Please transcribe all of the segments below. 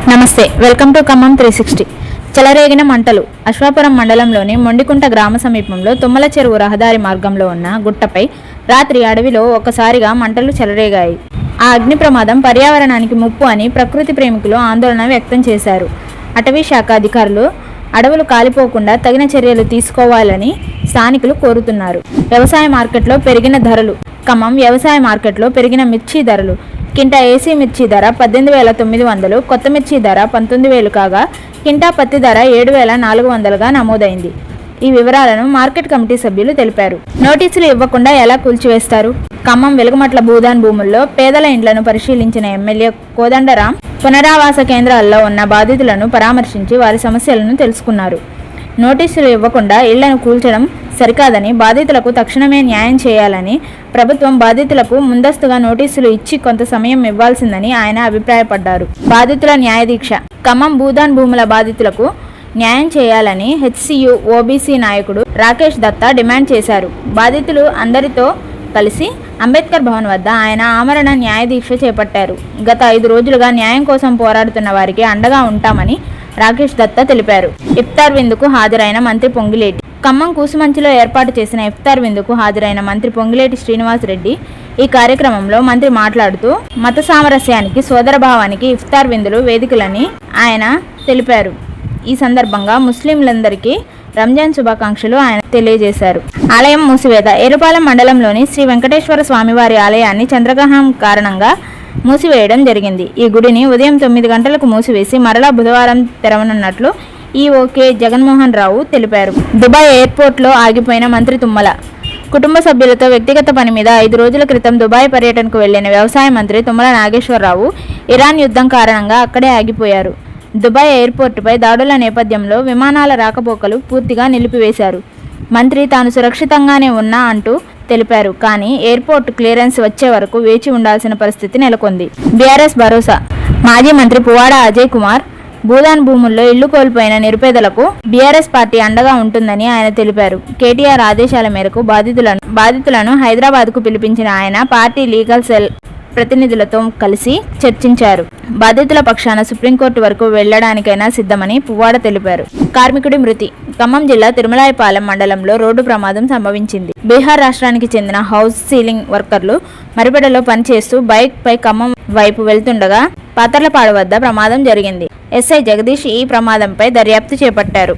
నమస్తే, welcome to Khammam 360. చెలరేగిన మంటలు. అశ్వాపురం మండలంలోని మొండికుంట గ్రామ సమీపంలో తుమ్మల చెరువు రహదారి మార్గంలో ఉన్న గుట్టపై రాత్రి అడవిలో ఒక్కసారిగా మంటలు చెలరేగాయి. ఆ అగ్ని ప్రమాదం పర్యావరణానికి ముప్పు అని ప్రకృతి ప్రేమికులు ఆందోళన వ్యక్తం చేశారు. అటవీ శాఖ అధికారులు అడవులు కాలిపోకుండా తగిన చర్యలు తీసుకోవాలని స్థానికులు కోరుతున్నారు. వ్యవసాయ మార్కెట్లో పెరిగిన ధరలు. ఖమ్మం వ్యవసాయ మార్కెట్లో పెరిగిన మిర్చి ధరలు. కింటా ఏసీ మిర్చి ధర 18,900, కొత్త మిర్చి ధర 19,000 కాగా కింటా పత్తి ధర 7,400గా నమోదైంది. ఈ వివరాలను మార్కెట్ కమిటీ సభ్యులు తెలిపారు. నోటీసులు ఇవ్వకుండా ఎలా కూల్చివేస్తారు? ఖమ్మం వెలుగుమట్ల భూదాన్ భూముల్లో పేదల ఇండ్లను పరిశీలించిన ఎమ్మెల్యే కోదండరాం పునరావాస కేంద్రాల్లో ఉన్న బాధితులను పరామర్శించి వారి సమస్యలను తెలుసుకున్నారు. నోటీసులు ఇవ్వకుండా ఇళ్లను కూల్చడం సరికాదని, బాధితులకు తక్షణమే న్యాయం చేయాలని, ప్రభుత్వం బాధితులకు ముందస్తుగా నోటీసులు ఇచ్చి కొంత సమయం ఇవ్వాల్సిందని ఆయన అభిప్రాయపడ్డారు. బాధితుల న్యాయదీక్ష. ఖమ్మం భూదాన్ భూముల బాధితులకు న్యాయం చేయాలని హెచ్సియు ఓబీసీ నాయకుడు రాకేష్ దత్తా డిమాండ్ చేశారు. బాధితులు అందరితో కలిసి అంబేద్కర్ భవన్ వద్ద ఆయన ఆమరణ న్యాయదీక్ష చేపట్టారు. గత 5 రోజులుగా న్యాయం కోసం పోరాడుతున్న వారికి అండగా ఉంటామని రాకేష్ దత్తా తెలిపారు. ఇఫ్తార్ విందుకు హాజరైన మంత్రి పొంగిలేటి. ఖమ్మం కూసుమంచిలో ఏర్పాటు చేసిన ఇఫ్తార్ విందుకు హాజరైన మంత్రి పొంగిలేటి శ్రీనివాసరెడ్డి ఈ కార్యక్రమంలో మంత్రి మాట్లాడుతూ మత సామరస్యానికి, సోదరభావానికి ఇఫ్తార్ విందులు వేదికలని ఆయన తెలిపారు. ఈ సందర్భంగా ముస్లింలందరికీ రంజాన్ శుభాకాంక్షలు ఆయన తెలియజేశారు. ఆలయం మూసివేత. ఏరుపాలెం మండలంలోని శ్రీ వెంకటేశ్వర స్వామివారి ఆలయాన్ని చంద్రగ్రహణం కారణంగా మూసివేయడం జరిగింది. ఈ గుడిని ఉదయం 9 గంటలకు మూసివేసి మరలా బుధవారం తెరవనున్నట్లు ఈఓకే జగన్మోహన్ రావు తెలిపారు. దుబాయ్ ఎయిర్పోర్ట్లో ఆగిపోయిన మంత్రి తుమ్మల. కుటుంబ సభ్యులతో వ్యక్తిగత పని మీద 5 రోజుల క్రితం దుబాయ్ పర్యటనకు వెళ్లిన వ్యవసాయ మంత్రి తుమ్మల నాగేశ్వరరావు ఇరాన్ యుద్ధం కారణంగా అక్కడే ఆగిపోయారు. దుబాయ్ ఎయిర్పోర్టుపై దాడుల నేపథ్యంలో విమానాల రాకపోకలు పూర్తిగా నిలిపివేశారు. మంత్రి తాను సురక్షితంగానే ఉన్నా అంటూ తెలిపారు. కానీ ఎయిర్పోర్ట్ క్లియరెన్స్ వచ్చే వరకు వేచి ఉండాల్సిన పరిస్థితి నెలకొంది. బీఆర్ఎస్ భరోసా. మాజీ మంత్రి పువ్వాడ అజయ్ కుమార్ భూదాన్ భూముల్లో ఇళ్లు కోల్పోయిన నిరుపేదలకు బీఆర్ఎస్ పార్టీ అండగా ఉంటుందని ఆయన తెలిపారు. కేటీఆర్ ఆదేశాల మేరకు బాధితులను హైదరాబాద్కు పిలిపించిన ఆయన పార్టీ లీగల్ సెల్ ప్రతినిధులతో కలిసి చర్చించారు. బాధితుల పక్షాన సుప్రీంకోర్టు వరకు వెళ్లడానికైనా సిద్ధమని పువ్వాడ తెలిపారు. కార్మికుడి మృతి. ఖమ్మం జిల్లా తిరుమలాయపాలెం మండలంలో రోడ్డు ప్రమాదం సంభవించింది. బీహార్ రాష్ట్రానికి చెందిన హౌస్ సీలింగ్ వర్కర్లు మరిపెడలో పనిచేస్తూ బైక్ పై ఖమ్మం వైపు వెళ్తుండగా పాతర్లపాడు వద్ద ప్రమాదం జరిగింది. ఎస్ఐ జగదీష్ ఈ ప్రమాదంపై దర్యాప్తు చేపట్టారు.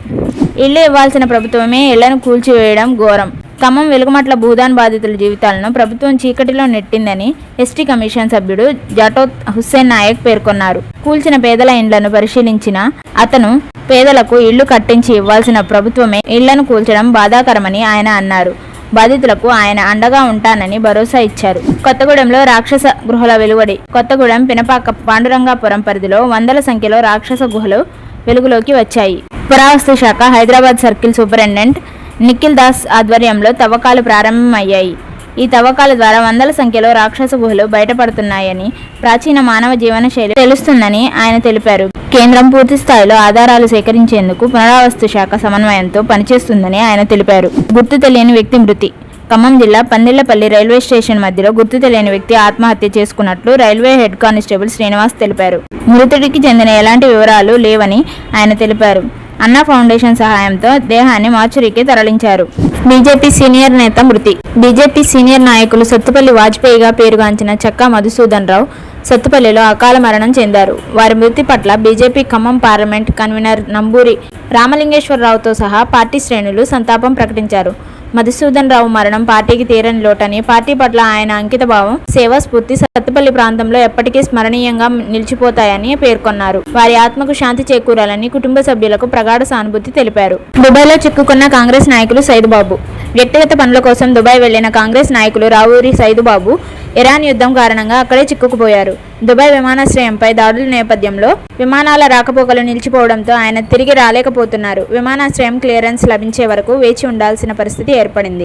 ఇళ్లు ఇవ్వాల్సిన ప్రభుత్వమే ఇళ్లను కూల్చివేయడం ఘోరం. ఖమ్మం వెలుగుమట్ల భూదాన్ బాధితుల జీవితాలను ప్రభుత్వం చీకటిలో నెట్టిందని ఎస్టీ కమిషన్ సభ్యుడు జటోత్ హుస్సేన్ నాయక్ పేర్కొన్నారు. కూల్చిన పేదల ఇండ్లను పరిశీలించిన అతను పేదలకు ఇళ్లు కట్టించి ఇవ్వాల్సిన ప్రభుత్వమే ఇళ్లను కూల్చడం బాధాకరమని ఆయన అన్నారు. బాధితులకు ఆయన అండగా ఉంటానని భరోసా ఇచ్చారు. కొత్తగూడెంలో రాక్షస గుహల వెలువడి. కొత్తగూడెం పినపాక పాండురంగాపురం పరిధిలో వందల సంఖ్యలో రాక్షస గుహలు వెలుగులోకి వచ్చాయి. పురావస్తు శాఖ హైదరాబాద్ సర్కిల్ సూపరింటెండెంట్ నిఖిల్ దాస్ ఆధ్వర్యంలో తవ్వకాలు ప్రారంభమయ్యాయి. ఈ తవ్వకాల ద్వారా వందల సంఖ్యలో రాక్షస గుహలు బయటపడుతున్నాయని, ప్రాచీన మానవ జీవన శైలి తెలుస్తుందని ఆయన తెలిపారు. కేంద్రం పూర్తి స్థాయిలో ఆధారాలు సేకరించేందుకు పునరావస్తు శాఖ సమన్వయంతో పనిచేస్తుందని ఆయన తెలిపారు. గుర్తు తెలియని వ్యక్తి మృతి. ఖమ్మం జిల్లా పందిళ్లపల్లి రైల్వే స్టేషన్ మధ్యలో గుర్తు తెలియని వ్యక్తి ఆత్మహత్య చేసుకున్నట్లు రైల్వే హెడ్ కానిస్టేబుల్ శ్రీనివాస్ తెలిపారు. మృతుడికి చెందిన ఎలాంటి వివరాలు లేవని ఆయన తెలిపారు. అన్నా ఫౌండేషన్ సహాయంతో దేహాన్ని మార్చురీకి తరలించారు. బీజేపీ సీనియర్ నేత మృతి. బీజేపీ సీనియర్ నాయకులు సత్తుపల్లి వాజ్పేయిగా పేరుగాంచిన చక్కా మధుసూదన్ రావు సత్తుపల్లిలో అకాల మరణం చెందారు. వారి మృతి పట్ల BJP Khammam parliament convener Namburi రామలింగేశ్వరరావుతో సహా పార్టీ శ్రేణులు సంతాపం ప్రకటించారు. మధుసూదన్ రావు మరణం పార్టీకి తీరని లోటని, పార్టీ పట్ల ఆయన అంకితభావం, సేవా స్ఫూర్తి సత్తుపల్లి ప్రాంతంలో ఎప్పటికీ స్మరణీయంగా నిలిచిపోతాయని పేర్కొన్నారు. వారి ఆత్మకు శాంతి చేకూరాలని కుటుంబ సభ్యులకు ప్రగాఢ సానుభూతి తెలిపారు. దుబాయ్లో చిక్కుకున్న కాంగ్రెస్ నాయకులు సైదుబాబు. వ్యక్తిగత పనుల కోసం దుబాయ్ వెళ్లిన కాంగ్రెస్ నాయకులు రావూరి సైదుబాబు ఇరాన్ యుద్ధం కారణంగా అక్కడే చిక్కుకుపోయారు. దుబాయ్ విమానాశ్రయంపై దాడుల నేపథ్యంలో విమానాల రాకపోకలు నిలిచిపోవడంతో ఆయన తిరిగి రాలేకపోతున్నారు. విమానాశ్రయం క్లియరెన్స్ లభించే వరకు వేచి ఉండాల్సిన పరిస్థితి ఏర్పడింది.